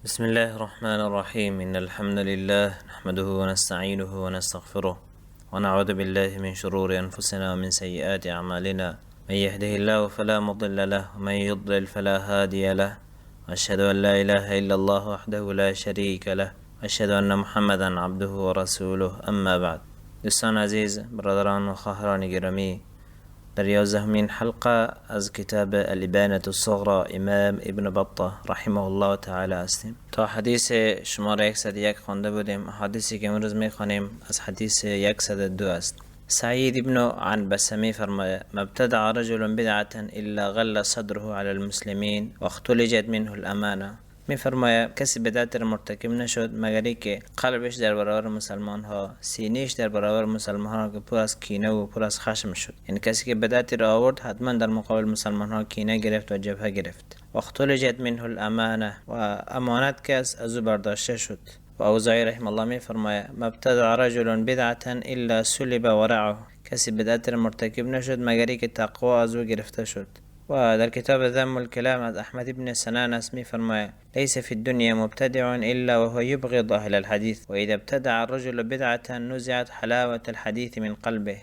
بسم الله الرحمن الرحيم إن الحمد لله نحمده ونستعينه ونستغفره ونعوذ بالله من شرور أنفسنا ومن سيئات أعمالنا من يهده الله فلا مضل له ومن يضلل فلا هادي له وأشهد أن لا إله إلا الله وحده لا شريك له وأشهد أن محمدا عبده ورسوله أما بعد. دوستان عزیز، برادران و خواهران گرامی، در 11مین حلقه از کتاب الابانة الصغرى امام ابن بطه رحمه الله تعالی هستیم. تا حدیث شماره 101 خوانده بودیم. حدیثی که امروز میخوانیم از حدیث 102 است. سعید ابن عنبسه میفرماید: مبتدع رجل بدعة الا غل صدره على المسلمین واختلجت منه الامانه. میفرماید کسی بدعت را مرتکب نشد مگر که قلبش در برابر مسلمان ها، سینهش در برابر مسلمان ها که پر از کینه و پر از خشم شد. یعنی کسی که بدعت را آورد حتما در مقابل مسلمان ها کینه گرفت و جبهه گرفت. واختلجت منه الامانه، و امانت کس از او برداشته شد. و اوزاعی رحمه الله میفرماید: مبتدع رجل بدعة الا سلب ورعه. کسی بدعت را مرتکب نشد مگر که تقوا از او گرفته شد. و در کتاب ذم الكلام از احمد ابن سنان اسمی فرماید: ليس في الدنيا مبتدع الا وهو يبغض اهل الحديث واذا ابتدع الرجل بدعة نزعت حلاوة الحديث من قلبه.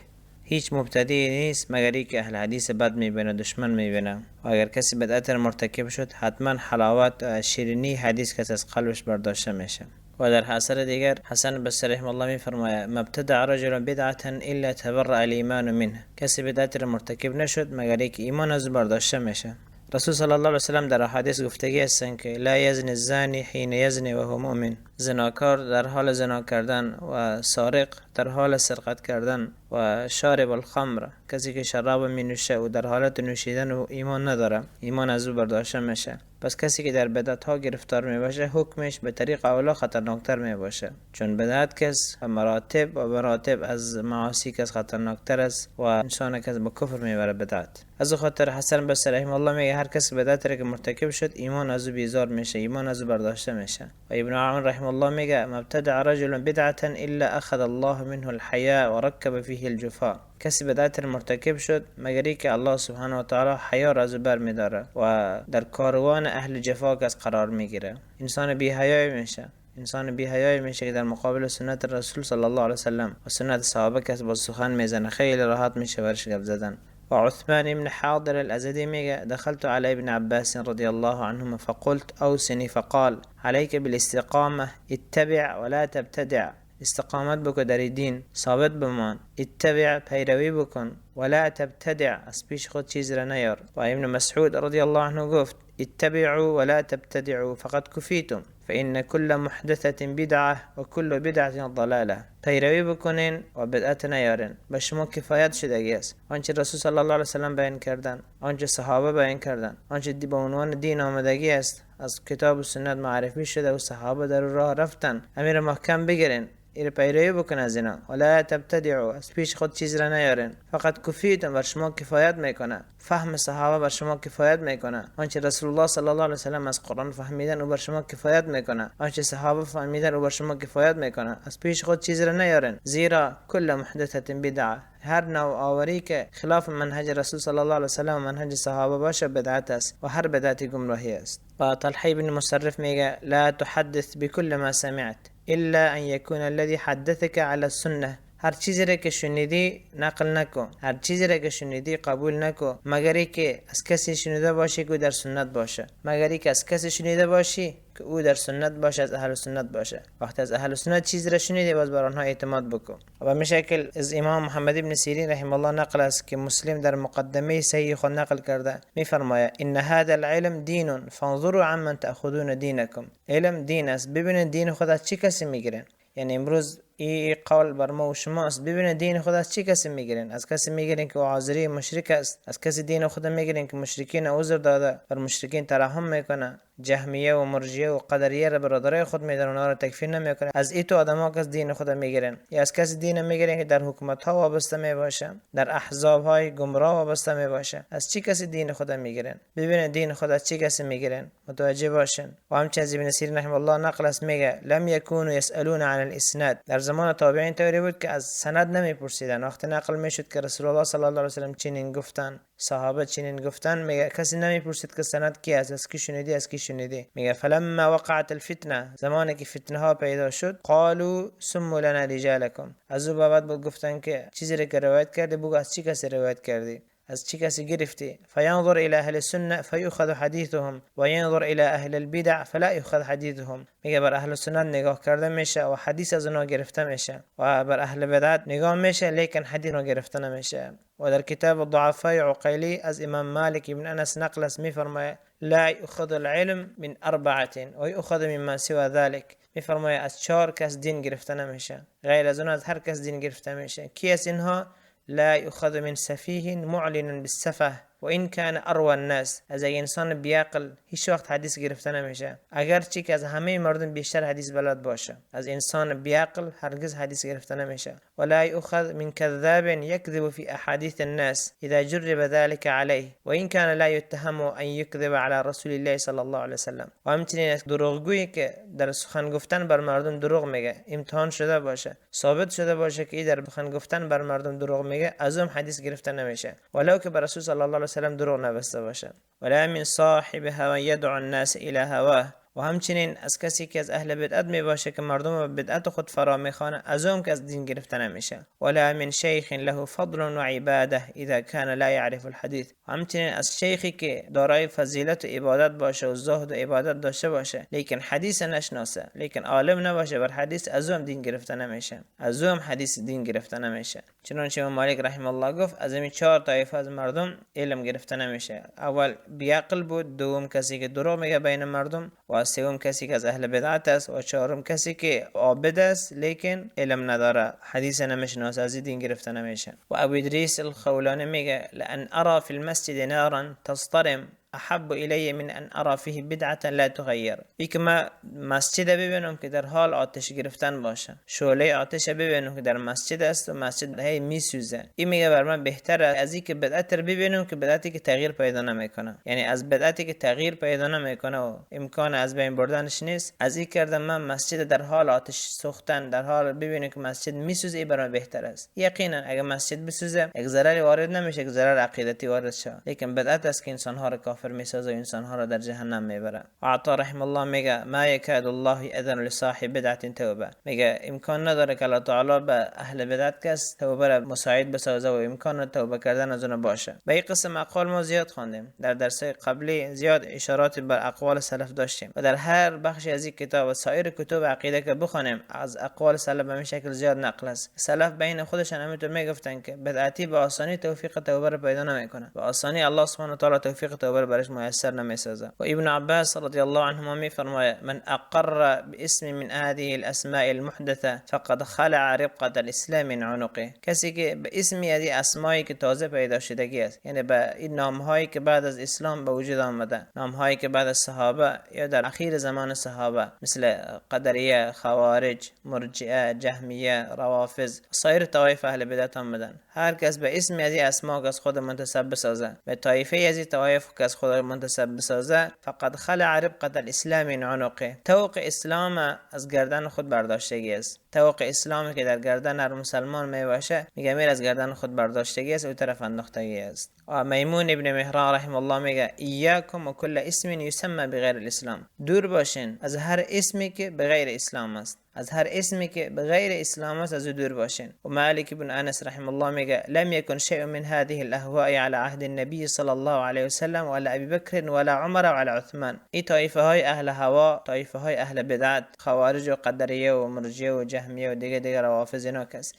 هیچ مبتدی نیست مگر که اهل حدیث بد میبینه، دشمن میبینه. و اگر کسی بدعت مرتکب شد حتما حلاوت و شیرینی حدیث کسی از قلبش برداشته میشه. و در اثر دیگر حسن بصری رحمه الله میفرماید: مبتدع رجل بدعة الا تبرأ الایمان منه. کسی بدعت مرتکب نشد مگر که ایمان از برداشته میشه. رسول صلی الله علیه وسلم در احادیث گفتگی هستند که لا یزنی الزانی حین یزنی و هو مؤمن. زناکار در حال زنا کردن و سارق در حال سرقت کردن و شارب الخمر، کسی که شراب می نوشه و در حالت نوشیدن و ایمان نداره، ایمان از او برداشته میشه. پس کسی که در بدعت ها گرفتار می باشه حکمش به طریق اولا خطرناکتر می باشه، چون بدعت کس مراتب از معاصی کس خطرناکتر است و انسان کس به کفر میبره بدعت. از او خاطر حسن بصری رحمه الله میگه هر کس بدعت را که مرتکب شد ایمان از او بیزار میشه، ایمان از او برداشته میشه. و ابن عون رحمه الله میگه: مبتدع رجل بدعة الا اخذ الله منه الحیاء و رکب فیه الجفاء. کسی بدعت مرتکب شد مگری که الله سبحانه و تعالی حیا را از بر میداره و در کاروان اهل جفا کس قرار میگیره. انسان بی حیا میشه، انسان بی حیایی میشه که در مقابل سنت رسول صلی الله علیه وسلم و سنت صحابه کس با سخن میزنه، خیلی راحت میشه برش گپ زدن. و عثمان ابن حاضر الازدی میگه: دخلت على ابن عباس رضی الله عنهما فقلت اوصني فقال عليك بالاستقامه اتبع ولا تبتدع. استقامت بکن در دین، ثابت بمان، اتبع پیروی بکن، ولا تبتدع از پیش خود چیز را نیار. و ابن مسعود رضی الله عنه گفت: اتبعوا ولا تبتدعوا فقد كفيتم فإن كل محدثة بدعة وكل بدعة ضلالة. پیروی بکنین و بدعت نیارین، به شما کفایت شدگی است. آنچه رسول صلی الله علیه وسلم بیان کردن، آنچه صحابه بیان کردن، آنچه به عنوان دین آمدگی است از کتاب و سنت معرفی شده و صحابه در راه رفتن، امیر محکم بگیرین، این پیروی بکن از اینا. ولا تبتدعوا از پیش خود چیز را نیارین، فقط کفیتون بر شما کفایت میکنه. فهم صحابه بر شما کفایت میکنه. آنچه رسول الله صلی الله علیه وسلم از قرآن فهمیدن او بر شما کفایت میکنه. آنچه صحابه فهمیدن او بر شما کفایت میکنه. از پیش خود چیز را نیارین، زیرا کل محدثه بدعه، هر نوع آوری که خلاف منهج رسول صلی الله علیه وسلم و منهج صحابه باشه بدعت است و هر بدعتی گمراهی است. و طلحه بن مصرف میگه: لا تحدث بكل ما سمعت الا ان يكون الذي حدثك على السنه. هر چیزی را که شنیدی نقل نکن، هر چیزی را که شنیدی قبول نکن مگر که از کسی شنیده باشی که در سنت باشه، مگر که از کسی شنیده باشی که او در سنت باشه، از اهل سنت باشه. وقتی از اهل سنت چیز را شنیدی باز بر آنها اعتماد بکن. و به شکل از امام محمد ابن سیرین رحمه الله نقل است که مسلم در مقدمه صحیح خود نقل کرده، میفرماید: ان هذا العلم دین فانظروا عمن تأخذون دینکم. علم دین است، ببینید دین خود از چه کسی میگیرین. یعنی امروز این قول بر ما و شماست، ببینید دین خود از چه کسی میگیرین. از کسی میگیرین که عازری مشرک است، از کسی دین خود میگیرین که مشرکین عذر داده، بر مشرکین ترحم میکنه، جهمیه و مرجیه و قدریه را برادرای خود میدن، اونا را تکفیر نمیکنه. از ایتو آدما کس دین خود میگیرن. یا از کسی دین میگیرن که در حکومت ها وابسته میباشه، در احزاب های گمراه وابسته میباشه. از چی کسی دین خود میگیرن؟ ببینید دین خود از چی کسی میگیرن، متوجه باشین. و همچنین ابن سیرین رحمه الله نقل است میگه: لم یکونوا یسالون عن الاسناد. در زمان تابعین طوری بود که از سند نمیپرسیدن. وقتی نقل میشد که رسول الله صلی الله علیه و سلم چنین گفتن، صحابه چنین گفتن، میگه کسی نمیپرسید که سند کی است، از کی شنیدی، از کی شنیدی. میگه فلما وقعت الفتنه، زمانی که فتنه ها پیدا شد، قالوا سموا لنا رجالکم، از او بعد گفتن که چیزی رو که روایت کردی بگو از چی کسی روایت کردی، از چی کسی گرفتی. فینظر الى اهل السنه فیؤخذ حدیثهم و ینظر الى اهل البدع فلا یؤخذ حدیثهم. میگه بر اهل سنت نگاه کرده میشه و حدیث از اونها گرفته میشه، و بر اهل بدعت نگاه میشه لیکن حدیث رو گرفته نمیشه. و در کتاب الضعفاء عقیلی از امام مالک ابن انس نقل است، میفرماید لا یؤخذ العلم من اربعه و یؤخذ مما سوى ذلك. میفرماید از 4 کس دین گرفته نمیشه، غیر از اون از هر کس دین گرفته میشه. کی از اینها؟ لا يؤخذ من سفيه معلن بالسفه و این کان اروى الناس، از انسان بیعقل هیچ وقت حدیث گرفته نمیشه اگرچه که از همه مردم بیشتر حدیث بلد باشه. از انسان بیعقل هرگز حدیث گرفته نمیشه. ولا يؤخذ من كذاب يكذب في احاديث الناس اذا جرب ذلك عليه و این کان لا يتهم ان يكذب على رسول الله صلی الله علیه وسلم. و همچنین دروغگویی که در سخن گفتن بر مردم دروغ میگه، امتحان شده باشه، ثابت شده باشه که این در سخن گفتن بر مردم دروغ میگه، از اون حدیث گرفته نمیشه ولو که بر رسول صلی الله علیه وسلم دروغ نبسته باشه. ولا من صاحب هوا يدعو الناس الى هواه، و همچنین از کسی که از اهل بدعت می باشه که مردم بدعت خود فرا میخوانه، از اون که از دین گرفته نمیشه. ولا من شیخ له فضل و عباده اذا كان لا يعرف الحديث، و همچنین از شیخی که دارای فضیلت و عبادت باشه و زهد و عبادت داشته باشه لیکن حدیث نشناسه، لیکن عالم نباشه بر حدیث، از اون دین گرفته نمیشه، از اون حدیث دین گرفته نمیشه. چنانچه امام مالک رحمه الله گفت از این 4 طایفه از مردم علم گرفته نمیشه. اول بیعقل بود، دوم کسی که دروغ میگه بین مردم، و سوم کسی که از اهل بدعت است، و چهارم کسی که عابد است لیکن علم نداره، حدیث نمیشناسه، از دین گرفته نمیشه. و ابو ادریس الخولانی میگه لان ارى في المسجد نارا تصطرم احب الی من ان ارى فيه بدعه لا تغیر. یک ما مسجد ببینم که در حال آتش گرفتن باشه، شعله آتش ببینم که در مسجد است و مسجد هی میسوزه، این میگه بر من بهتره از اینکه بدعت رو ببینم که بدعتی که تغییر پیدا نمیکنه، یعنی از بدعتی که تغییر پیدا نمیکنه و امکان از بین بردنش نیست، از این کردم من مسجد در حال آتش سوختن در حال ببینم که مسجد میسوزه، این برام بهتر است. یقینا اگه مسجد بسوزه یک ضرری وارد نمیشه، یک ضرر عقیدتی وارد شه، لیکن بدعت است که انسان ها رو کافر میسازه و انسان ها رو در جهنم میبره. و عطا رحم الله میگه ما یکاد الله اذن لصاحب بدعت توبه، میگه امکان نداره که الله تعالی به اهل بدعت کس توبه را مساعد بسازه و امکان توبه کردن از اون باشه. به این قسم اقوال ما زیاد خواندیم، در درس قبلی زیاد اشارات بر اقوال سلف داشتیم و در هر بخشی از این کتاب و سایر کتب عقیده که بخونیم از اقوال سلف به این شکل زیاد نقل است. سلف بین خودشان همینطور میگفتن که بدعتی به آسانی توفیق توبه را پیدا نمیکنه، به آسانی الله سبحانه و تعالی توفیق توبه را برش میسر نمیسازه. و ابن عباس رضی الله عنهما میفرماید من اقر باسم من هذه الاسماء المحدثه فقد خلع ربقه الاسلام من عنقه. کسی که به اسم یعنی اسمایی که تازه پیدا شدگی است، یعنی به این نامهایی که بعد از اسلام به وجود آمده، نامهایی که بعد از صحابه یا در اخیر زمان صحابه مثل قدریه، خوارج، مرجئه، جهمیه، روافض، سایر طوایف اهل بدعت آمدن، هر کس به اسم یعنی اسما که از خود منتسب بسازه، به طایفه از طوایف که از خود منتسب بسازه، فقد خلع ربقه الاسلام من عنقه، طوق اسلام از گردن خود برداشتگی است. طوق اسلامی که در گردن هر مسلمان می باشه میگه میر از گردن خود برداشتگی است و طرف انداختگی است. و میمون ابن مهران رحم الله میگه ایاکم و کل اسم یسمى بغیر الاسلام، دور باشین از هر اسمی که بغیر اسلام است، از هر اسمی که بغیر اسلام است از دور باشین. و مالک ابن انس رحم الله میگه لم يكن شيء من هذه الاهواء على عهد النبي صلی الله علیه وسلم ولا ابي بکر ولا عمر ولا عثمان. این طایفه های اهل هوا، طایفه های اهل بدعت، خوارج و قدریه و مرجئه و جهمیه و دیگه روافض،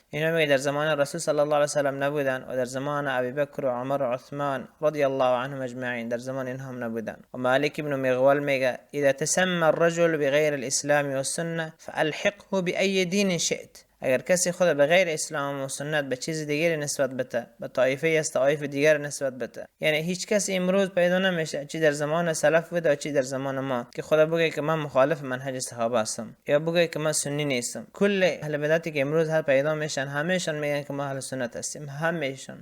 اینا میگه در زمان رسول صلی الله علیه وسلم نبودن و در زمان ابی بکر و عمر و عثمان رضی الله عنهم اجمعین در زمان اینها هم نبودن. و مالک ابن مغول میگه اذا تسمى الرجل بغیر الاسلام والسنه فالحقه باي دين شئت. اگر کسی خود به غیر اسلام و سنت به چیز دیگری نسبت بده، به طایفه از طایف دیگر نسبت بده، یعنی هیچ کسی امروز پیدا نمیشه چی در زمان سلف بوده چی در زمان ما که خدا بگه که من مخالف منهج صحابه هستم یا بگه که من سنی نیستم. کل اهل بدعتی که امروز هر پیدا میشن همیشون میگن که ما اهل سنت هستیم،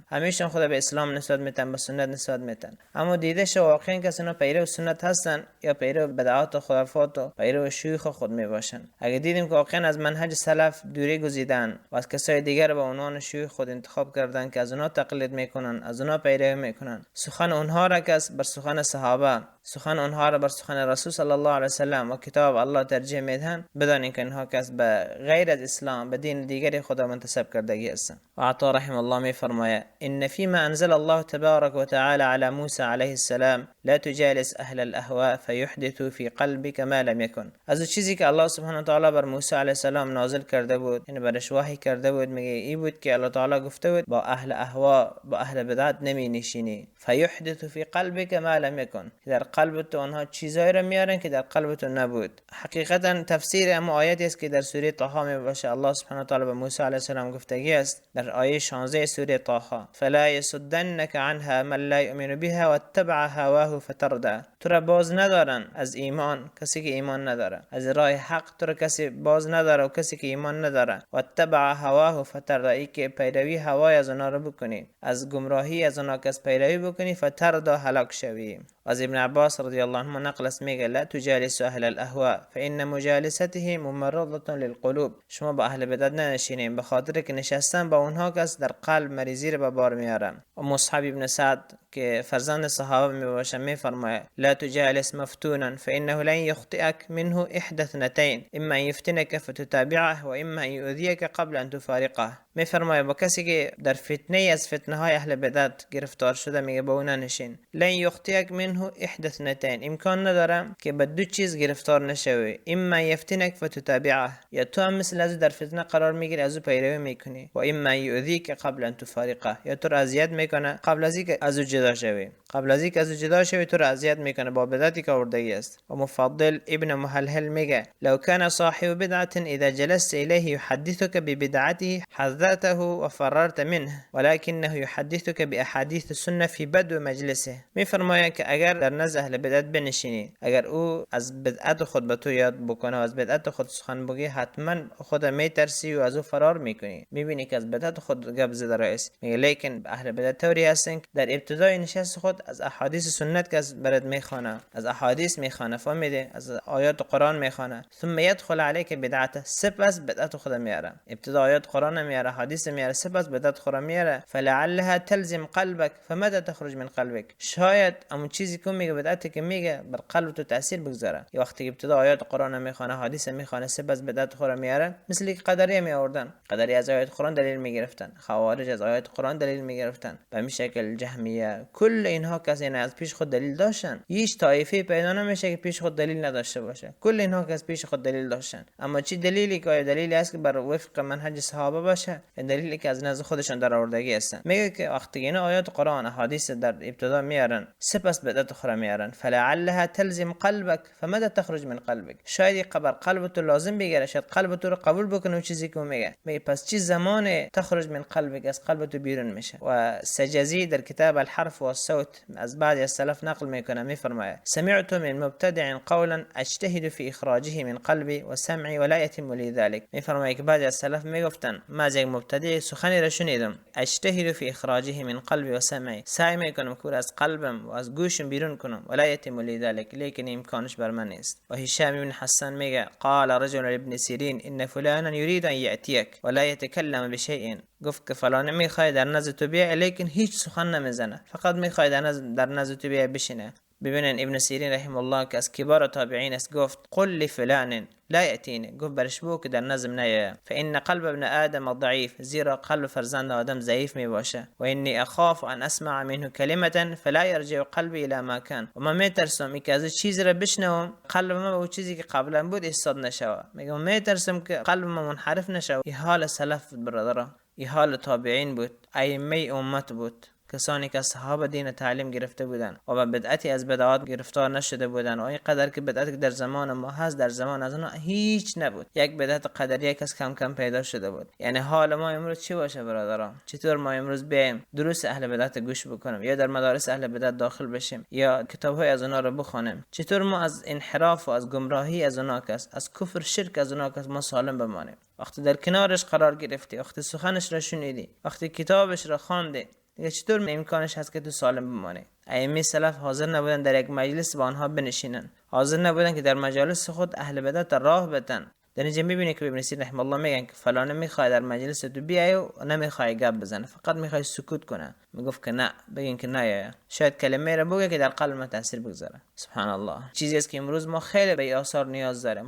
همیشون خدا به اسلام نسبت میدن، به سنت نسبت میدن، اما دیده شو واقعا کسی اینا پیرو سنت هستن یا پیرو بدعات و خرافات و پیرو شیوخ خود میباشن. اگه دیدیم که واقعا از منهج سلف دوری گزیدن و از کسای دیگر به عنوان شیوخ خود انتخاب کردن که از اونها تقلید میکنن، از اونها پیروی میکنن. سخن اونها را که بر سخن صحابه، سخن اونها را بر سخن رسول صلی الله علیه وسلم و کتاب الله ترجیح میدن، بدانین که اینها کس به غیر از اسلام به دین دیگری خدا منتسب کردگی هستند. و عطا رحم الله می فرماید: ان فيما انزل الله تبارك وتعالى على موسى عليه السلام لا تجالس اهل الاهواء فيحدثوا في قلبك ما لم يكن. از چیزی که الله سبحانه و تعالی بر موسی علیه السلام نازل کرده بود، یعنی برش وحی کرده بود، میگه این بود که الله تعالی گفته بود با اهل اهوا، با اهل بدعت نمی نشینی. فیحدث فی قلبک ما لم یکن، در قلبت تو آنها چیزایی را میارن که در قلبت نبود. حقیقتا تفسیر اما آیاتی است که در سوره طه می باشه. الله سبحانه و تعالی به موسی علیه السلام گفتگی است در آیه 16 سوره طه: فلا یصدنک عنها من لا یؤمن بها واتبع هواه فتردى. تو را باز ندارن از ایمان کسی که ایمان نداره، از راه حق تو را کسی باز نداره و کسی که ایمان نداره. واتبع هواه فتردى، ای که پیروی هوای از آنها را بکنی، از گمراهی از آنها کس پیروی بکنی، فتردى، هلاک شوی. از ابن عباس رضی الله عنه نقل است، میگه: لا تجالس اهل الاهواء فان مجالستهم ممرضه للقلوب. شما با اهل بدعت ننشینید، به خاطر که نشستن با اونها کس در قلب مریضی را به بار میارن. و مصعب ابن سعد که فرزند صحابه می باشه میفرماید: لا تجالس مفتونا فانه لن يخطئك منه احدى اثنتين، اما ان يفتنك فتتابعه و اما ان يؤذيك قبل ان تفارقه. میفرماید با کسی که در فتنه از فتنه های اهل بدعت گرفتار شده، میگه با اون ننشین. لن يخطئك منه احدى اثنتين، امکان نداره که به دو چیز گرفتار نشوی: اما يفتنك فتتابعه، یا تو هم مثل از در فتنه قرار میگیری، از او پیروی میکنی، و اما يؤذيك قبل ان تفارقه، یا تو را اذیت میکنه قبل از اینکه از او جدا شوی. قبل از اینکه از او جدا شوی تو را اذیت میکنه با بدعتی که آوردگی است. و مفضل ابن محلهل میگه: لو كان صاحب بدعه اذا جلست اليه يحدثك ببدعته حذرته وفررت منه ولكنه يحدثك باحاديث السنه في بدو مجلسه. میفرماید که اگر در نزد اهل بدعت بنشینی، اگر او از بدعت خود به تو یاد بکنه و از بدعت خود سخن بگی، حتما خود میترسی و از او فرار میکنی، میبینی که از بدعت خود گپ زده رئیس. میگه لیکن اهل بدعت طوری هستن که در ابتدای نشست خود از احادیث سنت که از برات میخوانه، از احادیث میخوانه، فهمیده، از آیات قرآن میخوانه، ثم يدخل عليك بدعته، سپس بدعت خود میاره. ابتدا آیات قرآن میاره، حدیث میاره، سپس بدعت خود میاره. فلعلها تلزم قلبك فمتى تخرج من قلبك، شاید اون چیزی که میگه بدعتی که میگه بر قلب تو تاثیر بگذاره. یه وقتی ابتدا آیات قرآن میخوانه، حدیث میخوانه، سپس بدعت خود میاره. مثل که قدریه می آوردن، قدری از آیات قرآن دلیل میگرفتن، خوارج از آیات قرآن دلیل میگرفتن، به همین شکل جهمیه، کل اینها کسی نه از پیش خود دلیل داشتن. هیچ طایفه پیدا نمیشه که پیش خود دلیل نداشته باشه، کل اینها که از پیش خود دلیل داشتن. اما چی دلیلی که دلیلی است که بر وفق منهج صحابه باشه، دلیلی که از نزد خودشون در آوردگی هستن. میگه که وقتی اینا آیات قرآن حدیث در ابتدا میارن، سپس بدعت خود میارن، فلعلها تلزم قلبك فمتى تخرج من قلبك، شاید قبر قلب تو لازم بگیره، شاید قلب تو رو قبول بکنه چیزی که میگه. پس چی زمان تخرج من قلبك، از قلب تو بیرون میشه. و سجزی در کتاب الحرف والصوت از بعضی از سلف نقل میکنه، میفرماید: سمعت من مبتدع قولا اجتهد في اخراجه من قلبي وسمعي ولا يتم لي ذلك. میفرماید که بعضی از سلف میگفتن ما از یک مبتدع سخنی را شنیدم، اجتهد في اخراجه من قلبي وسمعي، سعی میکنم که از قلبم و از گوشم بیرون کنم، ولا يتم لي ذلك، لیکن امکانش بر من نیست. و هشام بن حسان میگه: قال رجل لابن سیرین ان فلانا يريد ان ياتيك ولا يتكلم بشيء، گفت که فلان میخواد در نزد تو بیاد لیکن هیچ سخن نمیزنه، فقط میخواد در نزد تو بیاد بشینه. ببینن ابن سیرین رحمه الله که از کبار تابعین است، گفت: قل لفلان لا یأتینی، گفت برش بگو که در نظم نیاید، فإن قلب ابن آدم ضعیف، زیرا قلب فرزند آدم ضعیف می باشه، و انی اخاف ان اسمع منه کلمه فلا یرجع قلبی الی ما کان، و من میترسم که از چیزی را بشنوم قلب من به اون چیزی که قبلا بود استاد نشوه. میگم میترسم که قلب من منحرف نشوه. این حال سلف برادران، این حال تابعین بود، ائمه امت بود، کسانی که صحابه دین تعلیم گرفته بودن و به بدعتی از بدعات گرفتار نشده بودن. و اینقدر که بدعت در زمان ما هست، در زمان از اونها هیچ نبود. یک بدعت قدریه کس کم کم پیدا شده بود. یعنی حال ما امروز چی باشه برادران؟ چطور ما امروز بریم دروس اهل بدعت گوش بکنیم، یا در مدارس اهل بدعت داخل بشیم، یا کتاب‌های از اونها رو بخونیم؟ چطور ما از انحراف و از گمراهی از اونها کس، از کفر شرک از اونها کس ما سالم بمانیم؟ وقتی در کنارش قرار گرفتی، وقتی سخنش را شنیدی، وقتی کتابش را خواندی، دیگه چطور امکانش هست که تو سالم بمانی؟ ائمه سلف حاضر نبودن در یک مجلس با آنها بنشینن، حاضر نبودن که در مجالس خود اهل بدعت راه بدن، در اینجا میبینی که ابن سینا رحمه الله میگن که فلان میخواد در مجلس تو بیای و نمیخوای گپ بزنه، فقط میخوای سکوت کنه. میگفت که نه، بگین که نه، شاید کلمه رو بگه که در قلب ما تاثیر بگذاره. سبحان الله. چیزی است که امروز ما خیلی به آثار نیاز داریم،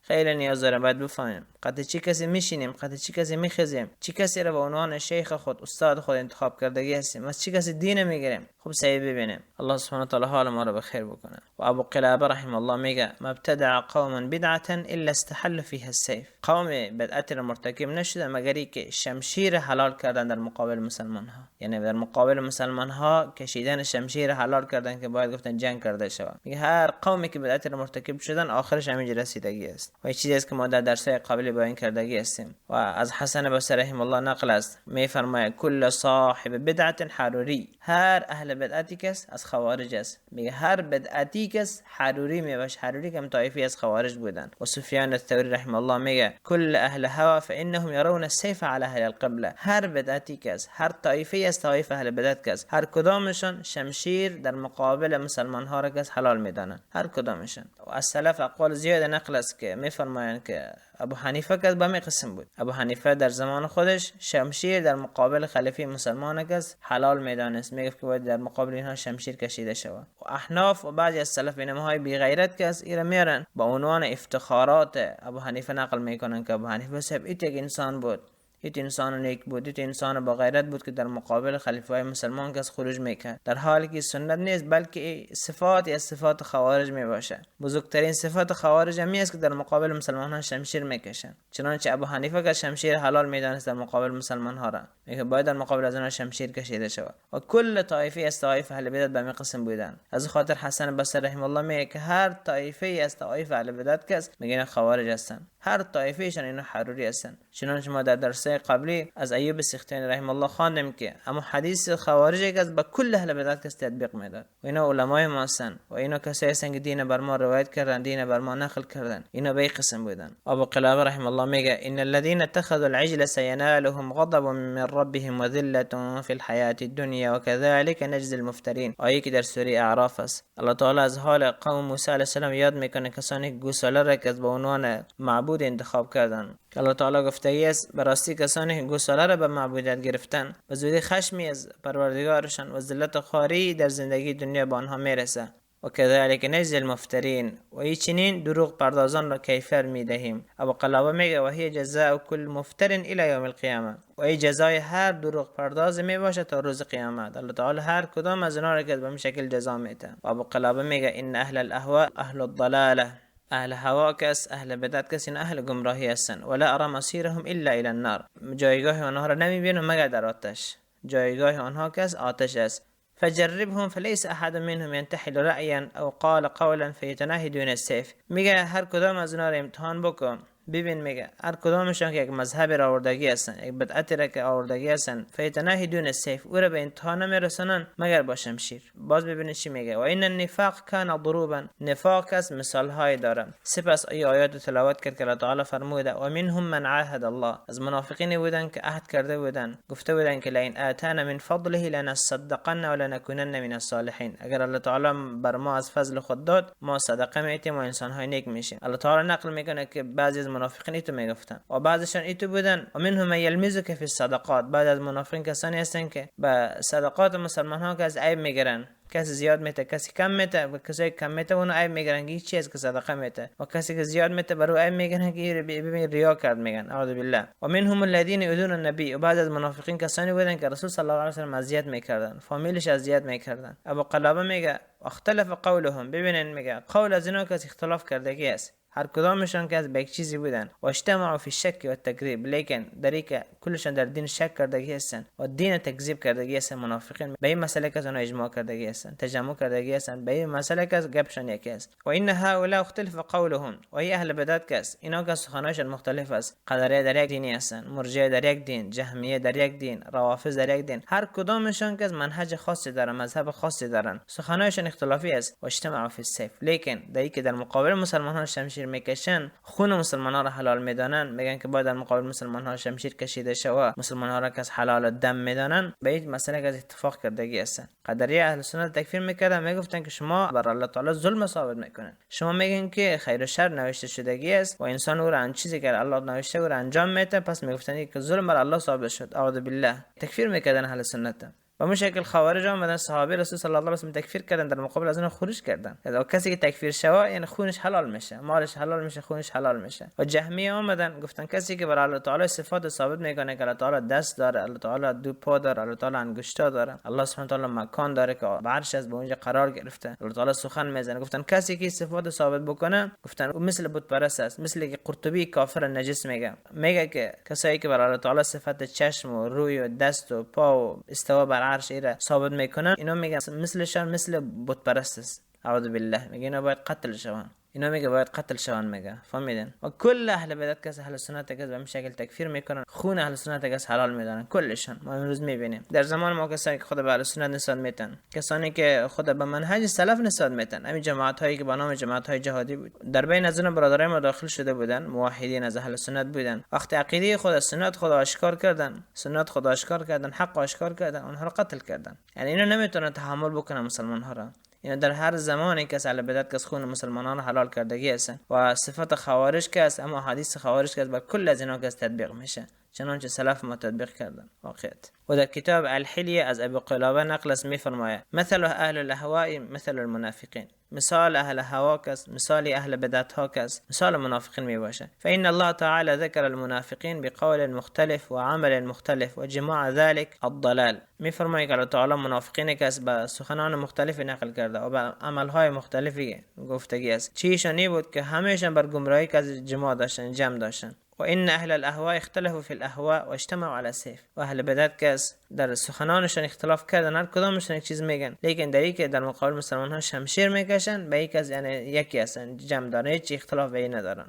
خیلی نیاز داریم. باید بفهمیم قطع چی کسی میشینیم، قطع چی کسی میخزیم، چی کسی رو به عنوان شیخ خود، استاد خود انتخاب کردگی هستیم، از چی کسی دین میگیریم. خب سعی ببینیم. الله سبحانه و تعالی حال ما رو بخیر بکنه. و ابو قلابه رحمه الله میگه مبتدع قوم بدعه الا استحل فيها السيف. قوم بدعت رو مرتکب نشده مگر که شمشیر حلال کردن در مقابل مسلمان ها، یعنی در مقابل مسلمان ها کشیدن شمشیر حلال کردن که باید گفتن جنگ کرده شود. میگه هر قومی که بدعت رو مرتکب شدن آخرش همین رسیدگی است. و این چیزی است که ما در درس‌های قبلی بیان کردگی هستیم. و از حسن بصری رحمه الله نقل است، میفرماید کل صاحب بدعت حروری، هر اهل بدعتی کس از خوارج است. میگه هر بدعتی کس حروری میباشه. حروری که طایفی از خوارج بودن. و سفیان الثوری رحمه الله میگه کل اهل هوا فانهم يرون السيف على اهل القبله. هر بدعتی کس، هر طایفی از طایف اهل بدعت کس، هر کدامشان شمشیر در مقابل مسلمان ها را کس حلال میدانن، هر کدامشان. و از سلف اقوال زیاد نقل است که میفرمایند که ابو حنیفه کس به همین قسم بود. ابو حنیفه در زمان خودش شمشیر در مقابل خلیفه مسلمان کس حلال میدانست، میگفت که باید در مقابل اینها شمشیر کشیده شود. و احناف و بعضی از سلف اینماهای بی غیرت کس ایرا میارن با عنوان افتخارات ابو حنیفه نقل میکنن که ابو حنیفه صاحب یک انسان بود، ایت انسان نیک بود، ایت انسان با غیرت بود که در مقابل خلیفه مسلمان کس خروج میکرد، در حالی که سنت نیست بلکه صفاتی از صفات خوارج میباشه. بزرگترین صفات خوارج همی است که در مقابل مسلمان ها شمشیر میکشن. چنانچه ابو حنیفه که شمشیر حلال میدانست در مقابل مسلمان ها را، میگه باید در مقابل از آنها شمشیر کشیده شود. و کل طایفه از طایف اهل بدعت به همین قسم بودن. از خاطر حسن بصری رحمه الله میگه که هر طایفه از طایف اهل بدعت کس میگن خوارج هستن، هر طایفهشون اینا حروری هستن. چنانچه ما در درس قبلی از ایوب سختیانی رحمه الله خواندیم که اما حدیث خوارج یک از به کل اهل بدعت کس تطبیق میداد. و اینا علمای ما هستن و اینا کسایی هستن که دین بر ما روایت کردن، دین بر ما نقل کردن. اینا به این قسم بودن. ابو قلابه رحمه الله میگه ان الذين اتخذوا العجل سينالهم غضب من ربهم وذله في الحياه الدنيا وكذلك نجزي المفترين. آیه که در سوره اعراف است. الله تعالی از حال قوم موسی علیه السلام یاد میکنه، کسانی که گوساله را که به عنوان معبود انتخاب کردن. الله تعالی گفته است براستی کسانی که گوساله را به معبودیت گرفتن به زودی خشمی از پروردگارشان و ذلت و خواری در زندگی دنیا به آنها میرسه. و كذلك نجزي المفترین، و این چنین دروغ پردازان را کیفر میدهیم. ابو قلابه میگه و هی جزاء كل مفتر الى یوم القیامه، و این جزای هر دروغ پرداز میباشه تا روز قیامت. الله تعالی هر کدام از اینا را که به این شکل جزا میده. و ابو قلابه میگه ان اهل الاهواء اهل الضلاله، اهل هوا کس، اهل بدعت کس، این اهل گمراهی هستند. ولا ارى مصيرهم الا الى النار، جایگاه آنها را نمیبینم مگر در آتش. جایگاه آنها کس آتش است. فجربهم فليس احد منهم ينتحل رأيا او قال قولا فيتناهي دون السيف. میگه هر کدام از اینا را امتحان بکن، ببین. میگه هر کدامشون که یک مذهب را آوردگی هستن، یک بدعت را که آوردگی هستن، فیتناهی دون السیف، او را به امتحان نمیرسونن مگر با شمشیر. باز ببینید چی میگه و این النفاق کان ضروبا، نفاق از مثال های داره. سپس ای آیات تلاوت کرد که الله تعالی فرموده و منهم من عاهد الله، از منافقین بودن که عهد کرده بودن، گفته بودن که لئن آتانا من فضله لنصدقن ولنكونن من الصالحین، اگر الله تعالی بر ما از فضل خود داد ما صدقه میتیم و انسان های نیک میشیم. الله تعالی نقل میکنه که بعضی از منافقین ایتو میگفتن و بعضشان ایتو بودن و منهم من یلمزک فی الصدقات، بعد از منافقین کسانی هستن که به صدقات مسلمان ها که از عیب میگیرن، کسی زیاد میته کسی کم میته و کسی کم میته اونو عیب میگیرن که هیچ چیز که صدقه میته، و کسی که زیاد میته برو عیب میگیرن که ببین ریا کرد، میگن اعوذ بالله. و منهم الذين يؤذون النبي، و بعد از منافقین کسانی بودن که رسول صلی الله علیه و سلم اذیت میکردن، فامیلش اذیت میکردن. ابو قلابه میگه اختلف قولهم، ببینن میگه قول از اینا که اختلاف کردگی است، هر کدامشان که از به یک چیزی بودن و اجتماعوا فی الشک و التکذیب، لیکن در اینکه کلشان در دین شک کردگی هستند و دین تکذیب کردگی هستند. منافقین به این مسئله که آنها اجماع کردگی هستند، تجمع کردگی هستند، به این مسئله که گپشان یکی است. و ان هؤلاء اختلف قولهم، و این اهل بدعت کس اینا که سخنانشان مختلف است. قدریه در یک دینی هستند، مرجئه در یک دین، جهمیه در یک دین، روافض در یک دین، هر کدامشان که از منهج خاصی دارن، مذهب خاصی دارن، سخنانشان اختلافی است. و اجتماعوا فی السیف، لیکن در اینکه در مقابل مسلمانان شمشیر شمشیر میکشن، خون مسلمان ها را حلال میدانن، میگن که باید در مقابل مسلمان ها شمشیر کشیده شود، مسلمان ها را که از حلال دم میدانن، به این مسئله که از اتفاق کردگی هستن. قدریه اهل سنت تکفیر میکردن، میگفتن که شما بر الله تعالی ظلم ثابت میکنن، شما میگن که خیر و شر نوشته شدگی است و انسان او را آن چیزی که الله نوشته او را انجام میده، پس میگفتن که ظلم بر الله ثابت شد. اعوذ بالله. تکفیر میکردن اهل سنت. و به شکل خوارج آمدن صحابه رسول صلی الله علیه و سلم تکفیر کردن، در مقابل از اون خروج کردن. و کسی که تکفیر شوه یعنی خونش حلال میشه، مالش حلال میشه، خونش حلال میشه. و جهمیه آمدن گفتن کسی که بر الله تعالی صفات ثابت میکنه که الله تعالی دست داره، الله تعالی دو پا داره، الله تعالی انگشتا داره، الله سبحانه و تعالی مکان داره که عرش از به اونجا قرار گرفته، الله تعالی سخن میزنه، گفتن کسی که صفات ثابت بکنه گفتن او مثل بت پرست است. مثل که قرطبی کافر نجس میگه که کسایی که بر الله تعالی صفات چشم و روی و دست و پا و استوا بر عرش را ثابت میکنن، اینا میگن مثلشان مثل بت پرست است. اعوذ بالله. میگه اینا باید قتل شوند، اینا میگه باید قتل شوند. میگه فهمیدن؟ و کل اهل بدعت که اهل سنت که به شکل تکفیر میکنن، خون اهل سنت که حلال میدونن کلشان. ما امروز میبینیم در زمان ما کسایی که خود به اهل سنت نسبت میدن، کسانی که خود به منهج سلف نسبت میدن، همین جماعت هایی که به نام جماعت های جهادی بود، در بین از اون برادرای ما داخل شده بودن، موحدین از اهل سنت بودن. وقتی عقیده خود سنت خود آشکار کردن، سنت خود آشکار کردن، حق آشکار کردن، اونها رو قتل کردن. یعنی اینا نمیتونن تحمل بکنن مسلمان ها را. اینا در هر زمانی که اهل بدعت که خون مسلمانان را حلال کردگی هستن و صفات خوارج که است، اما حدیث خوارج که بر کل از اینا که تطبیق میشه، چنانچه سلف ما تطبیق کردن واقعیت. و در کتاب الحلیه از ابو قلابه نقل است میفرماید مثل اهل الاهواء مثل المنافقین، مثال اهل هوا کس مثال اهل بدعت ها کس مثال منافقین می باشه. فإن الله تعالی ذکر المنافقین بقول مختلف و عمل مختلف و جماع ذلك الضلال. میفرماید که الله تعالی منافقین کس به سخنان مختلف نقل کرده و به عمل های مختلفی گفتگی است، چیشانی بود که همیشه بر گمراهی که جماع داشتن، جمع داشتن. و ان اهل الاهواء اختلفوا في الاهواء واجتمعوا على سيف. و اهل بدعت کس در سخنانشان اختلاف کردن، هر کدامشون یک چیز میگن، لیکن در این که در مقابل مسلمان ها شمشیر میکشن، به یک از یعنی یکی هستن، جمع دارن، هیچ اختلاف به این ندارن.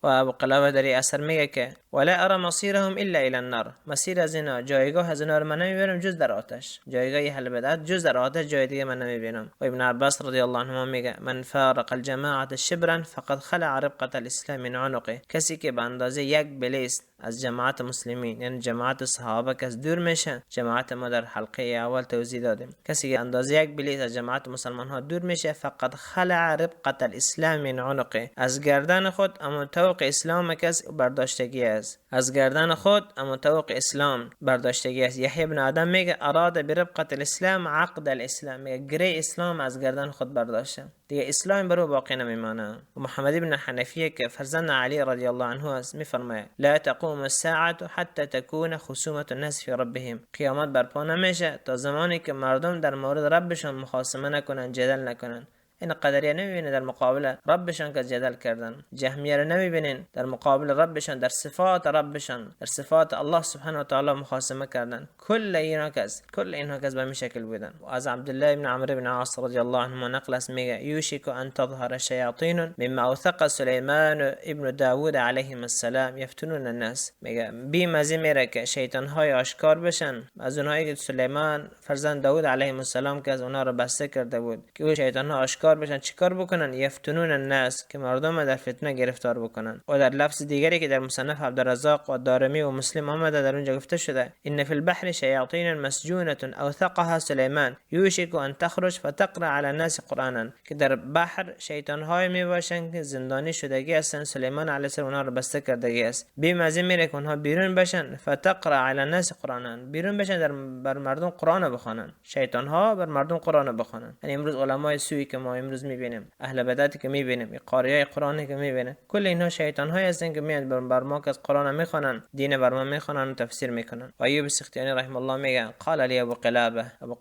و ابو قلابه در این اثر میگه که ولا ارى مصيرهم الا الى النار، مسیر از اینا، جایگاه از اینا رو من نمیبینم جز در آتش، جایگاه اهل بدعت جز در آتش، جای دیگه من نمیبینم. و ابن عباس رضی الله عنهما میگه من فارق الجماعه شبرا فقد خلع ربقه الاسلام من عنقه. کسی که به اندازه یک بلیس از جماعت مسلمین یعنی جماعت صحابه که از دور میشه، جماعت ما در حلقه اول توضیح دادیم، کسی که اندازه یک بلیس از جماعت مسلمان ها دور میشه، فقد خلع ربقه الاسلام من عنقه، از گردن خود اما طوق اسلام کس برداشتگی است، از گردن خود اما طوق اسلام برداشتگی است. یحیی ابن آدم میگه اراد بربقه الاسلام عقد الاسلام، میگه گره اسلام از گردن خود برداشته، دیگه اسلام برو باقی نمیمانه. و محمد ابن حنفیه که فرزند علی رضی الله عنه است میفرماید لا تقوم الساعه حتى تكون خصومه الناس في ربهم، قیامت برپا نمیشه تا زمانی که مردم در مورد ربشون مخاصمه نکنن، جدل نکنن. این قدریه نمیبینه در مقابل ربشان که جدل کردن، جهمیه رو نمیبینین در مقابل ربشان، در صفات ربشان، در صفات الله سبحانه و تعالی مخاصمه کردن. کل اینها کس به این شکل بودن. و از عبدالله ابن عمرو بن عاص رضی الله عنه نقل است میگه یوشک ان تظهر شیاطین مما اوثق سلیمان ابن داوود علیهم السلام یفتنون الناس. میگه بیم از این میره که شیطان های آشکار بشن، از اونهایی که سلیمان فرزند داوود علیه السلام که از اونها رو بسته کرده بود، که اون شیطان ها آشکار بشن چیکار بکنن؟ یفتنون الناس، که مردم در فتنه گرفتار بکنن. و در لفظ دیگری که در مصنف عبدالرزاق و دارمی و مسلم آمده در اونجا گفته شده ان فی البحر شیاطین مسجونه اوثقها سلیمان یوشک ان تخرج فتقرا علی الناس قرانا، که در بحر شیطان های می باشن که زندانی شدگی هستن، سلیمان علیه السلام اونها رو بسته کردگی است. بیم از این میره که اونها بیرون بشن، فتقرا علی الناس قرانا، بیرون بشن بر مردم قرآن بخونن، شیطان ها بر مردم قرآن بخونن. یعنی امروز علمای سوی که ما امروز میبینیم، اهل بدعتی که میبینیم، قاریای قرآنی که میبینیم، کل اینها شیطان های هستن که میان بر ما که از قرآن میخونن، دین بر ما میخونن و تفسیر میکنن. و ایوب سختیانی رحمه الله میگه قال لی ابو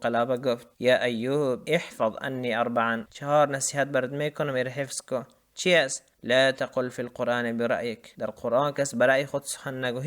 قلابه گفت یا ایوب احفظ انی اربعا، 4 نصیحت برات میکنم میره حفظ کو. چی است؟ لا تقل في القرآن برأيك، در قرآن کس برای خود سخن نگو،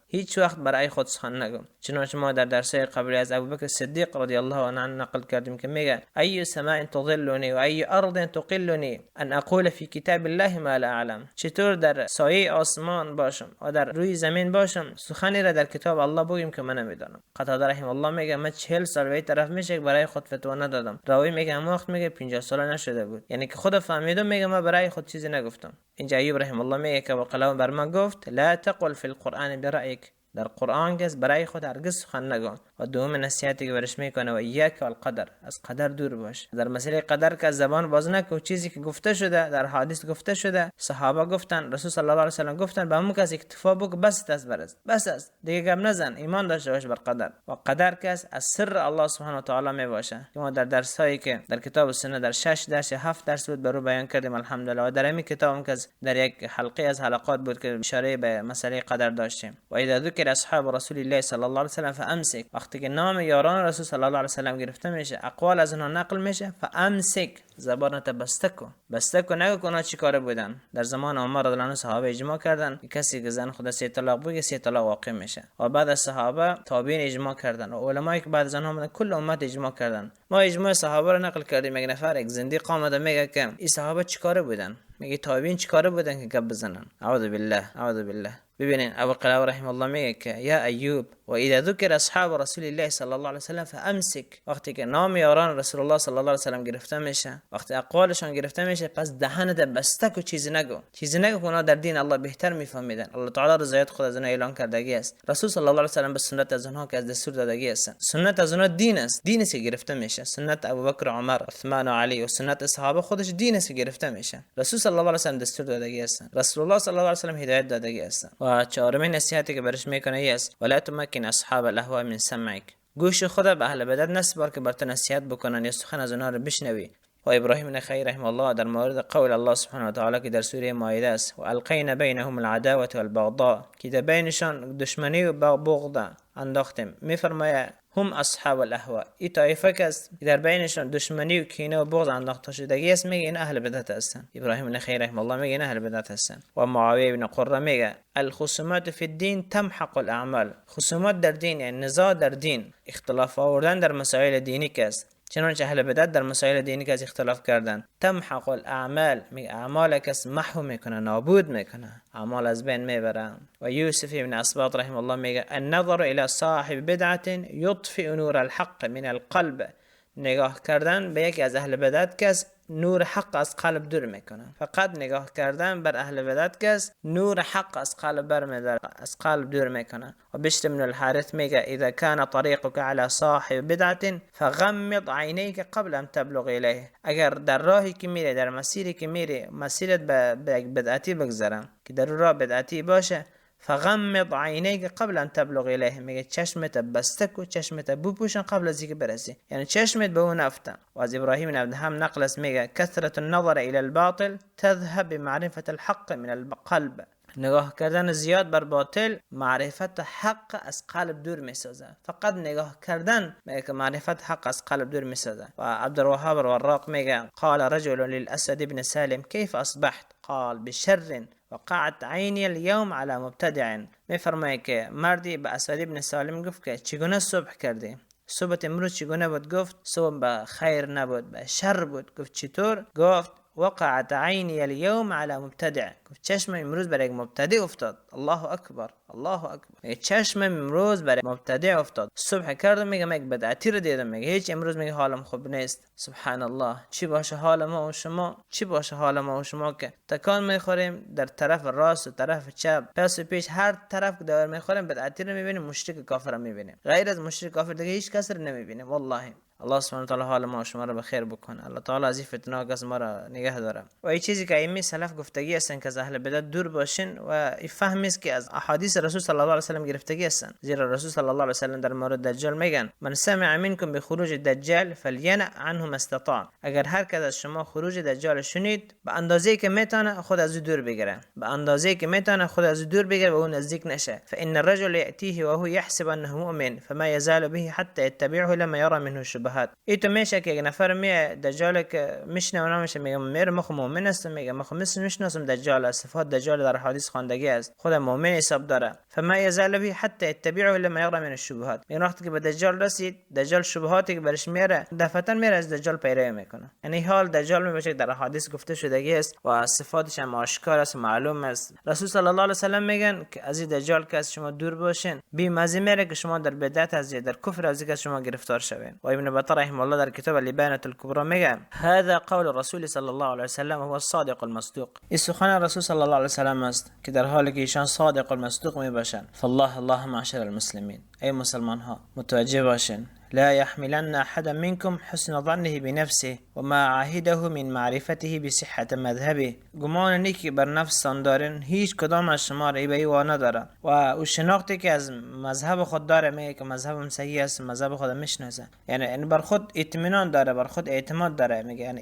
هیچ وقت برای خود سخن نگو. چنانچه ما در درسای قبلی از ابوبکر صدیق رضی الله عنه نقل کردیم که میگه ای سماء تظلنی و ای ارض تقلنی ان اقول في کتاب الله ما لا اعلم، چطور در سایه آسمان باشم و در روی زمین باشم سخنی را در کتاب الله بگیم که من نمیدانم. قتاده رحمه الله میگه من 40 سال به طرف میشه برای خود فتوا ندادم. راوی میگه اون وقت میگه 50 سال نشده بود، یعنی که خود فهمیدم، میگه من برای خود چیزی نگفتم. گفتم. اینجا ایوب رحم الله میگه که وقلا بر من گفت لا تقل فی القرآن برأیک، در قرآن کس برای خود هرگز سخن نگو. و دوم نصیحتی که برش میکنه و ایاک والقدر، از قدر دور باش. در مسئله قدر که زبان باز نکو، چیزی که گفته شده در حدیث گفته شده، صحابه گفتن، رسول صلی الله علیه و سلم گفتن به همون کس اکتفا بکن، بس است برست، بس است دیگه گپ نزن، ایمان داشته باش بر قدر. و قدر کس از سر الله سبحانه و تعالی می باشه که ما در درس هایی که در کتاب السنه در 6 درس یا 7 درس بود برو بیان کردیم الحمدلله. و در همین کتاب که در یک حلقه از حلقات بود که اشاره به مسئله قدر داشتیم. و اذا ذکر اصحاب رسول الله صلی الله علیه و سلم فامسک، وقتی که نام یاران رسول صلی الله علیه و سلم گرفته میشه، اقوال از اونها نقل میشه، فامسک، زبانت بسته کن نگو اونا چی کاره بودن. در زمان عمر رضی الله عنه صحابه اجماع کردن کسی که زن خود 3 طلاق بگه 3 طلاق واقع میشه. و بعد از صحابه تابعین اجماع کردن و علمایی که بعد از آنها کل امت اجماع کردن. ما اجماع صحابه رو نقل کردیم. یک نفر یک زندیق آمده میگه که این صحابه چی کاره بودن، میگه تابعین چی کاره بودن که گپ بزنن. اعوذ بالله. ببینین ابو قلاب رحم الله میگه که یا ایوب و اذا ذکر اصحاب رسول الله صلی الله علیه و سلم فامسک، وقتی که نام یاران رسول الله صلی الله علیه و سلم گرفته میشه، وقتی اقوالشان گرفته میشه، پس دهنت بسته کو، چیزی نگو که اونا در دین الله بهتر میفهمیدن. الله تعالی رضایت خود از اونها اعلان کردگی است. رسول صلی الله علیه و سلم به سنت از اونها که از دستور دادگی است. سنت از اونها دین است، دینی که گرفته میشه. سنت ابوبکر و عمر، عثمان و علی و سنت صحابه خودش دینی که گرفته میشه. رسول صلی الله علیه و سلم دستور دادگی است. رسول الله صلی الله علیه و سلم هدایت دادگی است. و چهارمین نصیحتی که برش میکنه است ولا تمکن اصحاب الاهواء من سمعک، گوش خود به اهل بدعت نسپار که بر تو نصیحت بکنن یا سخن از اونها رو بشنوی. و ابراهیم نخعی رحمه الله در مورد قول الله سبحانه و تعالی که در سوره مائده است و القینا بینهم العداوه والبغضاء، که در بینشان دشمنی و بغض انداختیم. میفرماید هم اصحاب الاهواء، این طایفه که در بینشان دشمنی و کینه و بغض انداخته شدگی است، میگه این اهل بدعت هستن. ابراهیم نخعی رحمه الله میگه این اهل بدعت هستن. و معاویه بن قره میگه الخصومات فی الدین تمحق الاعمال، خصومات در دین یعنی نزاع در دین، اختلاف آوردن در مسائل دینی که است، چنانچه اهل بدعت در مسائل دینی که از اختلاف کردن، تمحق الاعمال، اعمال کس محو میکنه، نابود میکنه، اعمال از بین میبره. و یوسف ابن اسباط رحمه الله میگه النظر الى صاحب بدعت یطفئ نور الحق من القلب، نگاه کردن به یکی از اهل بدعت کس نور حق از قلب دور میکنه. فقط نگاه کردن بر اهل بدعت کس نور حق از قلب برمیداره، از قلب دور میکنه. و بشر من الحارث میگه اذا كان طريقك على صاحب بدعت فغمض عينيك قبل ان تبلغ الیه، اگر در راهی که میره، در مسیری که میره، مسیرت به بدعتی بگذره که در راه بدعتی باشه، فغمض عینیک قبل ان تبلغ الیه، میگه چشمت بسته کو، چشمت بپوشن قبل از اینکه برسی، یعنی چشمت به اون افته. و از ابراهیم بن ادهم نقل است میگه کثرت النظر الى الباطل تذهب بمعرفه الحق من القلب، نگاه کردن زیاد بر باطل معرفت حق از قلب دور میسازه. فقط نگاه کردن میگه معرفت حق از قلب دور میسازه. و عبدالوهاب الوراق میگه قال رجل للاسد بن سالم كيف اصبحت؟ قال بشر وقعت عینی اليوم على مبتدع. میفرمایه که مردی به اسد ابن سالم گفت که چگونه صبح کردی؟ صبح امروز چگونه بود؟ گفت صبح به خیر نبود، به شر بود. گفت چطور؟ گفت وقعت عینی اليوم على مبتدع، گفت چشم امروز برای یک مبتدع افتاد. الله اکبر، الله اکبر. چشم امروز برای مبتدع افتاد. صبح کردم میگه یک بدعتی رو دیدم، میگه هیچ امروز میگه حالم خوب نیست. سبحان الله. چی باشه حال ما و شما؟ چی باشه حال ما و شما که تکان میخوریم در طرف راست و طرف چپ، پس و پیش، هر طرف که دور میخوریم بدعتی رو میبینیم، مشرک کافر رو میبینیم. غیر از مشرک کافر دیگه هیچ کس رو نمیبینیم. والله الله سبحانه و تعالی حال ما و شما رو بخیر بکنه. الله تعالی از این فتنه کس ما را نگه داره. و این چیزی که ائمه سلف گفتگی هستن که از اهل بدعت دور باشین و این فهمی است که از احادیث رسول صلی الله علیه و سلم گرفتگی هستن. زیرا رسول صلی الله علیه و سلم در مورد دجال میگن من سمع منکم بخروج الدجال فلینع عنه ما استطاع، اگر هر کس از شما خروج دجال شنید به اندازه‌ای که میتونه خود از دور بگیره، به اندازه‌ای که میتونه خود از دور بگیره و اون نزدیک نشه. فان الرجل یاتیه وهو یحسب انه مؤمن فما یزال به حتى يتبعه لما يرى منه شبهات. این تو میشه که یک نفر میه دجال که میشنه و نمیشه، میگه میره مخ مؤمن است، میگه مخ میشناسم دجال، صفات دجال در حدیث خواندگی است، خود مؤمن حساب داره. فما یزال به حتى يتبعه لما يرى من الشبهات، این وقتی که به دجال رسید، دجال شبهاتی که برش میاره دفعتا میره از دجال پیروی میکنه. یعنی حال دجال میشه در حدیث گفته شدگی است و صفاتش هم آشکار است، معلوم است. رسول صلی الله علیه و سلم میگن که از این دجال که از شما دور باشین، بی مزه میره که شما در بدعت از در کفر از که شما گرفتار شوین. و ابن البطر رحمه الله در کتاب اللبانة الكبرى میگه هذا قول الرسول صلی الله علیه وسلم هو الصادق المصدوق. این سخن رسول صلی الله علیه وسلم است که در حالی که ایشان صادق المصدوق میباشند. فالله معشر المسلمین، ای مسلمان ها متوجه باشین، لا يحملن أحد منكم حسن ظنه بنفسه وما عاهده من معرفته بصحة مذهبه. گمان نیکی بر نفس دارین هیچ کدام از شما را به او نداره و او شناختی که از مذهب خود داره میگه که مذهبم صحیح است، مذهب خود میشناسه، یعنی بر خود اطمینان داره، بر خود اعتماد داره. میگه یعنی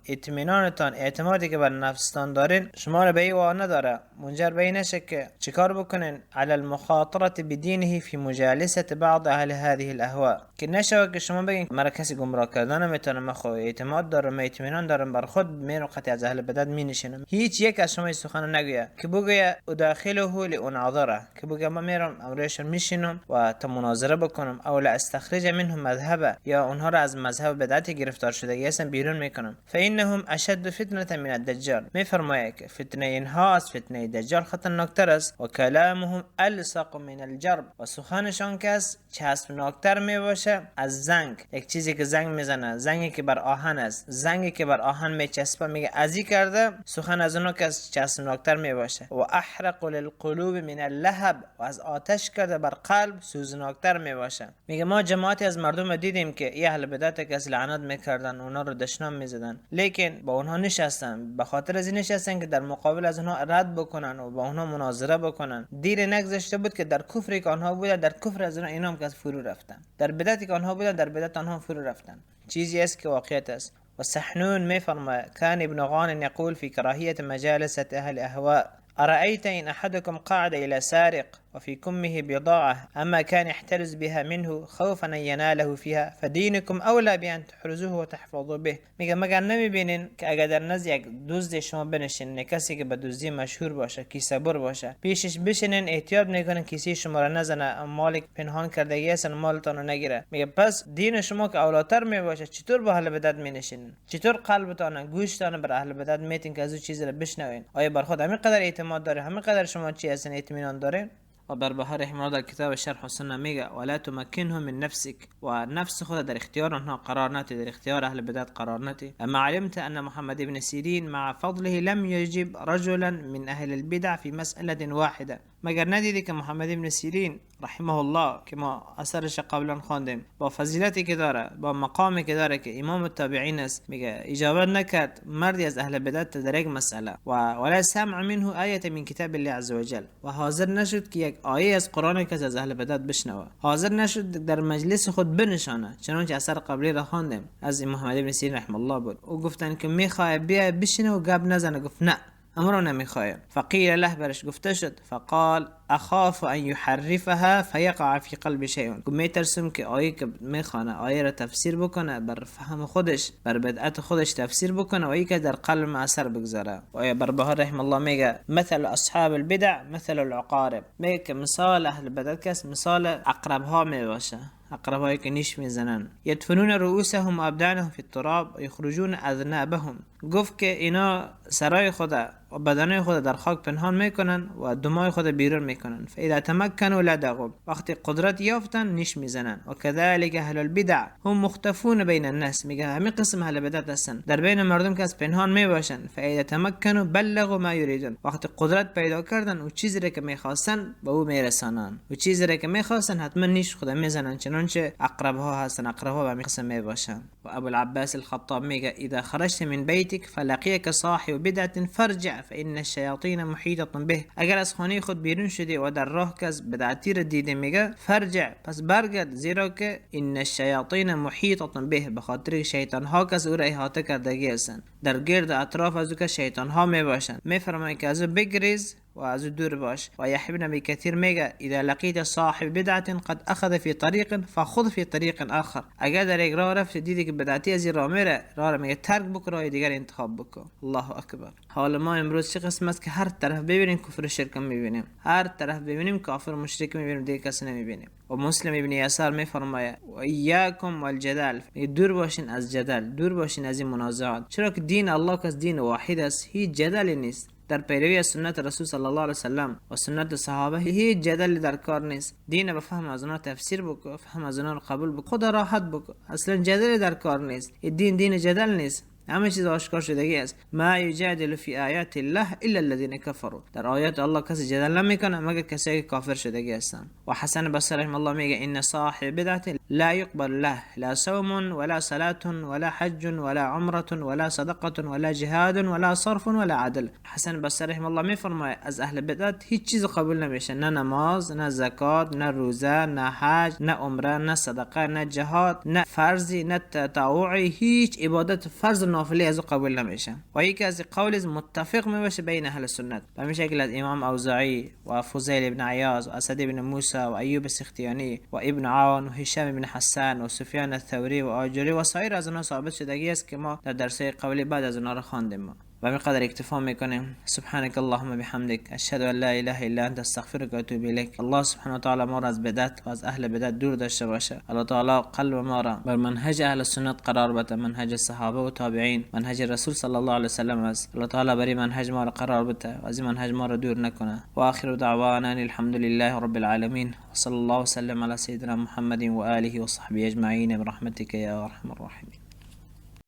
اطمینانتان اعتمادی که بر نفستان دارین شما را به او نداره منجر به این نشه که چیکار بکنین علی المخاطره بدینه فی مجالسه بعض اهل هذه الاهواء، که نشه که شما بگین مرا کسی گمراه کردن نمیتونه، من خود اعتماد دارم، اطمینان دارم، بر خود میرم قطع از اهل بدعت مینشینم. هیچ یک از شما سخن نگویه که بگویه اداخله لاناظره، که بگه من میرم امرش میشینم و تا مناظره بکنم، او لا استخرج منهم مذهب، یا اونها را از مذهب بدعت گرفتار شدگی هستن بیرون میکنم. فانهم اشد فتنه من الدجال، میفرمایه که فتنه اینها از فتنه دجال خطرناکتر است. و کلامهم الصق من الجرب، و سخنشان که از چسبناکتر میباشه از زنگ. یک چیزی که زنگ میزنه، زنگی که بر آهن است، زنگی که بر آهن میچسبه، میگه ازی کرده سخن از اونها که از چسبناکتر میباشه. و احرق للقلوب من اللهب، و از آتش کرده بر قلب سوزناکتر میباشه. میگه ما جماعتی از مردم دیدیم که ای اهل بدعت که از لعنت میکردن، اونا رو دشنام میزدن، لیکن با اونها نشستن، به خاطر از این نشستن که در مقابل از اونها رد بکنن و با اونها مناظره بکنن. دیر نگذشته بود که در کفری که آنها بودن، در کفر از اونها اینام که فرو رفتن، در بدعتی که آنها بودن در بدعت آنها فرو رفتن. چیزی است که واقعیت است. و سحنون میفرما كان ابن غان يقول في كراهية مجالسة أهل أهواء أرأيت إن أحدكم قعد إلى سارق وفي كمه بضاعة أما كان يحترز بها منه خوفا أن يناله فيها فدينكم أولى بأن تحرزوه وتحفظوا به. میگه مگر نمیبینین که اگر در نزد یک دزد شما بنشین، کسی که به دزدی مشهور باشه، کیسه بر باشه، پیشش بشینین، احتیاط میکنین کیسه شما را نزنه، مال پنهان کردگی است مالتون رو نگیره. میگه پس دین شما که اولاتر میباشه، چطور با اهل بدعت مینشین؟ چطور قلبتون گوشتون بر اهل بدعت میتین که از اون چیز را بشنوین؟ آیا بر خود همین قدر اعتماد داره، همین قدر شما چی هستین اطمینان دارین؟ و بربهار رحمه الله در کتاب شرح السنه میگه ولا تمكنهم من نفسك، و نفس خود در اختیار آنها قرار نتی، در اختیار اهل بدعت قرار نتی. اما علمت ان محمد ابن سیرین مع فضله لم يجب رجلا من اهل البدع في مسأله واحده. مگر ندیدی که محمد ابن سیرین رحمه الله که ما اثرش قبلا خواندیم، با فضیلتی که داره، با مقامی که داره که امام التابعین است، میگه اجابت نکرد مردی از اهل بدعت در یک مسئله و ولا سمع منه آیه من کتاب الله عز وجل، و حاضر نشد که یک آیه از قرآن که از اهل بدعت بشنوه، حاضر نشد در مجلس خود بنشانه، چنانچه اثر قبلی را خواندیم از محمد ابن سیرین رحمه الله بود. او گفتن که میخواد بیا بشینه و گپ نزنه، گفت نه امرو نمیخوایم. فقیل له، برش گفته شد، فقال اخاف ان يحرفها فيقع في قلب شيء، میترسم که آیه که میخوانه آیه را تفسیر بکنه، بر فهم خودش، بر بدعت خودش تفسیر بکنه و آیه که در قلب اثر بگذاره. و بربهار رحم الله میگه مثل اصحاب البدع مثل العقارب، میگه که مثال اهل بدعت کس مثال عقرب ها میباشه، عقربایی که نیش میزنن. یدفنون رؤوسهم و ابدانهم فی التراب و یخرجون اذنابهم، گفت که اینا سرای خود و بدنهای خود در خاک پنهان میکنن و دمای خود بیرون میکنن. فاذا تمکنوا لدغوا، وقتی قدرت یافتن نیش میزنن. و كذلك اهل البدع هم مختفون بین الناس، میگه همین قسم اهل بدعت هستن، در بین مردم که از پنهان میباشن. فاذا تمکنوا بلغوا ما یریدون، وقتی قدرت پیدا کردن و چیزی را که میخواستن به او میرسانن، و چیزی را که میخواستن حتما نیش خود میزنن، چنانچه عقرب ها هستن، عقرب ها به همین قسم میباشن. و ابو العباس الخطاب میگه اذا خرجت من بیتک فلقیک صاحب بدعت فرجع فان الشیاطین محیطه به، اگر از خانه خود بیرون شدی و در راه کس بدعتی را دیدی، میگه فرجع، پس برگرد، زیرا که ان الشیاطین محیطه به، به خاطر شیطان ها کس او را احاطه کردگی هستند، در گرد اطراف از او که شیطان ها میباشند. میفرماید که از او بگریز و از دور باش. و یحیی بن ابی کثیر میگه اذا لقیت صاحب بدعت قد اخذ في طریق فخذ في طریق آخر، اگر در یک راه رفت دیدی که بدعتی از راه میره، راه میگه ترک بکن، راه دیگر انتخاب بکن. الله اکبر. حال ما امروز چه قسم است که هر طرف ببینیم کفر و شرک میبینیم، هر طرف ببینیم کافر و مشرک میبینیم، دیگه کسی نمیبینیم. و مسلم ابن یسار میفرماید و ایاکم والجدال، دور باشین از جدل، دور باشین از این منازعات، چرا که دین الله که دین واحد است، هیچ جدلی نیست. در پیروی از سنت رسول صلی الله علیه وسلم و سنت صحابه هیچ جدلی در کار نیست. دین به فهم از اونها تفسیر بکو، فهم از اونها رو قبول بکو، خدا راحت بکو. اصلا جدلی در کار نیست. این دین جدل نیست. همه چیز آشکار شدگی است. ما یجادل فی آیات الله الا الذين كفروا. در آیات الله کسی جدل نمیکنه مگر کسی که کافر شدگی هستند. و حسن بصری رحمه الله میگه ان صاحب بدعه لا يقبل له لا صوم ولا صلاة ولا حج ولا عمره ولا صدقه ولا جهاد ولا صرف ولا عدل. حسن بصری رحمه الله میفرماید از اهل بدعت هیچ چیز قبول نمیشه، نه نماز، نه زکات، نه روزه، نه حج، نه عمره، نه صدقه، نه جهاد، نه فرضی، نه تطوعی، هیچ عبادت فرض نافلی از قبول نمیشه. و یکی از قول متفق میشه بین اهل سنت به شکل از امام اوزاعی و فضیل ابن عیاض و اسد ابن موسی و ایوب سختیانی و ابن عون و هشام ابن حسان و سفیان الثوری و آجری و سایر از اونها ثابت شدگی است که ما در درس‌های قبلی بعد از اونها را خواندیم. و بقدر اکتفا میکنیم. سبحانك اللهم بحمدك اشهد ان لا اله الا انت استغفرك و اتوب الیک. الله سبحانه و تعالی ما را از بدعت و از اهل بدعت دور داشته باشه. الله تعالی قلب ما را بر منهج اهل سنت قرار بده، منهج صحابه و تابعین، منهج رسول صلی الله علیه و سلم است. الله تعالی بر منهج ما را قرار بده و از منهج ما را دور نکنه. و آخر دعوانا الحمد لله رب العالمین و صلی الله وسلم علی سیدنا محمد و آله و صحبه اجمعین برحمتك یا ارحم الراحمین.